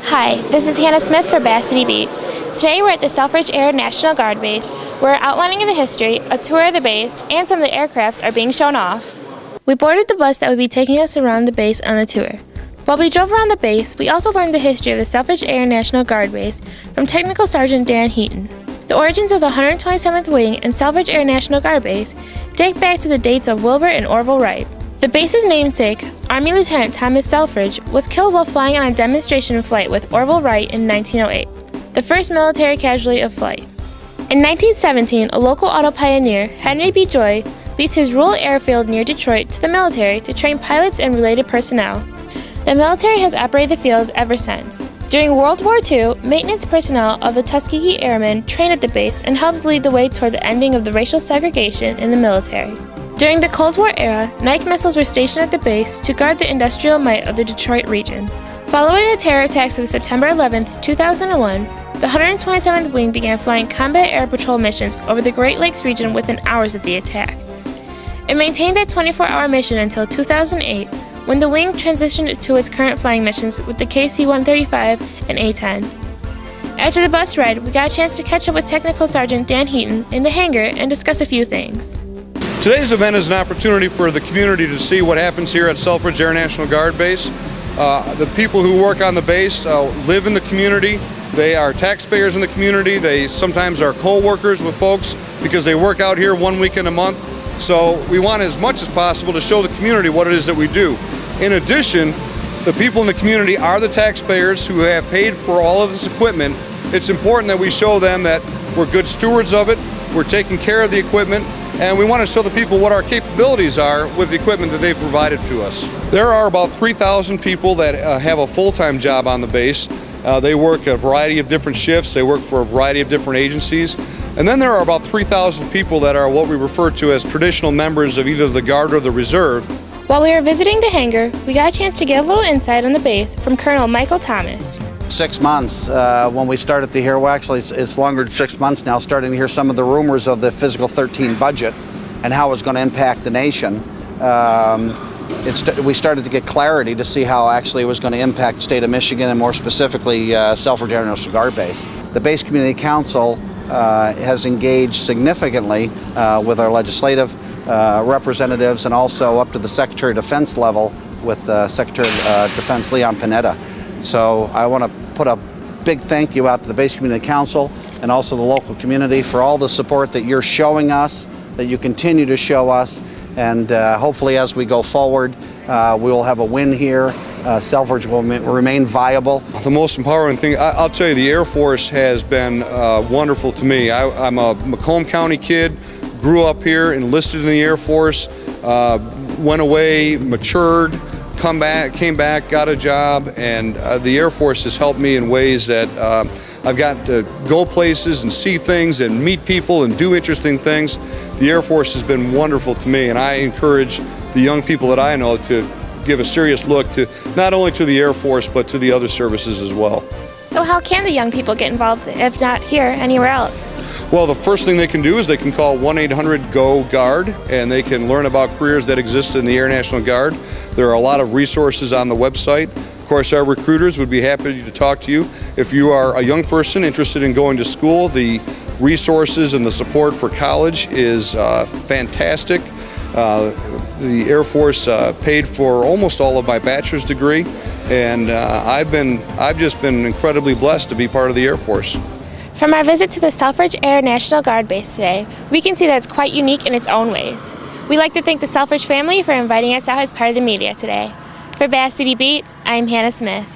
Hi, this is Hannah Smith for Bass City Beat. Today we're at the Selfridge Air National Guard Base, where outlining the history, a tour of the base, and some of the aircrafts are being shown off. We boarded the bus that would be taking us around the base on the tour. While we drove around the base, we also learned the history of the Selfridge Air National Guard Base from Technical Sargent Dan Heaton. The origins of the 127th Wing and Selfridge Air National Guard Base date back to the dates of Wilbur and Orville Wright. The base's namesake, Army Lieutenant Thomas Selfridge, was killed while flying on a demonstration flight with Orville Wright in 1908, the first military casualty of flight. In 1917, a local auto pioneer, Henry B. Joy, leased his rural airfield near Detroit to the military to train pilots and related personnel. The military has operated the field ever since. During World War II, maintenance personnel of the Tuskegee Airmen trained at the base and helped lead the way toward the ending of the racial segregation in the military. During the Cold War era, Nike missiles were stationed at the base to guard the industrial might of the Detroit region. Following the terror attacks of September 11, 2001, the 127th Wing began flying combat air patrol missions over the Great Lakes region within hours of the attack. It maintained that 24-hour mission until 2008, when the wing transitioned to its current flying missions with the KC-135 and A-10. After the bus ride, we got a chance to catch up with Technical Sargent Dan Heaton in the hangar and discuss a few things. Today's event is an opportunity for the community to see what happens here at Selfridge Air National Guard Base. The people who work on the base live in the community. They are taxpayers in the community. They sometimes are co-workers with folks because they work out here 1 weekend a month. So we want as much as possible to show the community what it is that we do. In addition, the people in the community are the taxpayers who have paid for all of this equipment. It's important that we show them that we're good stewards of it, we're taking care of the equipment, and we want to show the people what our capabilities are with the equipment that they've provided to us. There are about 3,000 people that have a full-time job on the base. They work a variety of different shifts, they work for a variety of different agencies. And then there are about 3,000 people that are what we refer to as traditional members of either the Guard or the Reserve. While we were visiting the hangar, we got a chance to get a little insight on the base from Colonel Michael Thomas. 6 months when we started to hear, well actually it's longer than 6 months now, starting to hear some of the rumors of the fiscal 13 budget and how it's going to impact the nation. We started to get clarity to see how actually it was going to impact the state of Michigan and more specifically Selfridge Air National Guard Base. The Base Community Council has engaged significantly with our legislative representatives and also up to the Secretary of Defense level with Secretary of Defense Leon Panetta. So I want to put a big thank you out to the Base Community Council and also the local community for all the support that you're showing us, that you continue to show us, and hopefully as we go forward we will have a win here. Selfridge will remain viable. The most empowering thing, I'll tell you, the Air Force has been wonderful to me. I'm a Macomb County kid, grew up here, enlisted in the Air Force, went away, matured, came back, got a job, and the Air Force has helped me in ways that I've got to go places and see things and meet people and do interesting things. The Air Force has been wonderful to me, and I encourage the young people that I know to give a serious look to not only to the Air Force but to the other services as well. So how can the young people get involved, if not here, anywhere else? Well, the first thing they can do is they can call 1-800-GO-GUARD, and they can learn about careers that exist in the Air National Guard. There are a lot of resources on the website. Of course, our recruiters would be happy to talk to you. If you are a young person interested in going to school, the resources and the support for college is fantastic. The Air Force paid for almost all of my bachelor's degree, and I've just been incredibly blessed to be part of the Air Force. From our visit to the Selfridge Air National Guard Base today, we can see that it's quite unique in its own ways. We'd like to thank the Selfridge family for inviting us out as part of the media today. For Bass City Beat, I'm Hannah Smith.